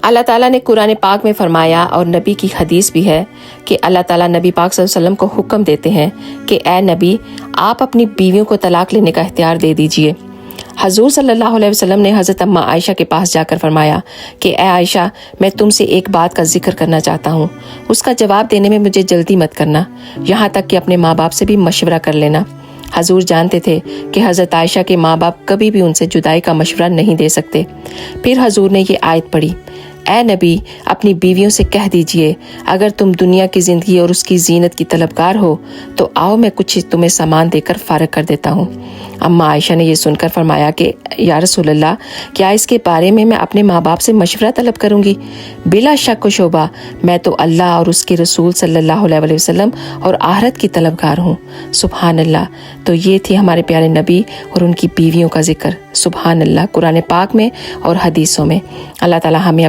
اللہ تعالیٰ نے قرآن پاک میں فرمایا اور نبی کی حدیث بھی ہے کہ اللہ تعالیٰ نبی پاک صلی اللہ علیہ وسلم کو حکم دیتے ہیں کہ اے نبی آپ اپنی بیویوں کو طلاق لینے کا اختیار دے دیجئے۔ حضور صلی اللہ علیہ وسلم نے حضرت اماں عائشہ کے پاس جا کر فرمایا کہ اے عائشہ میں تم سے ایک بات کا ذکر کرنا چاہتا ہوں، اس کا جواب دینے میں مجھے جلدی مت کرنا، یہاں تک کہ اپنے ماں باپ سے بھی مشورہ کر لینا۔ حضور جانتے تھے کہ حضرت عائشہ کے ماں باپ کبھی بھی ان سے جدائی کا مشورہ نہیں دے سکتے۔ پھر حضور نے یہ آیت پڑھی، اے نبی اپنی بیویوں سے کہہ دیجئے اگر تم دنیا کی زندگی اور اس کی زینت کی طلبگار ہو تو آؤ میں کچھ تمہیں سامان دے کر فارغ کر دیتا ہوں۔ اماں عائشہ نے یہ سن کر فرمایا کہ یا رسول اللہ کیا اس کے بارے میں اپنے ماں باپ سے مشورہ طلب کروں گی؟ بلا شک و شبہ میں تو اللہ اور اس کے رسول صلی اللہ علیہ وسلم اور آخرت کی طلبگار ہوں۔ سبحان اللہ۔ تو یہ تھی ہمارے پیارے نبی اور ان کی بیویوں کا ذکر۔ سبحان اللہ، قرآن پاک میں اور حدیثوں میں۔ اللہ تعالی ہمیں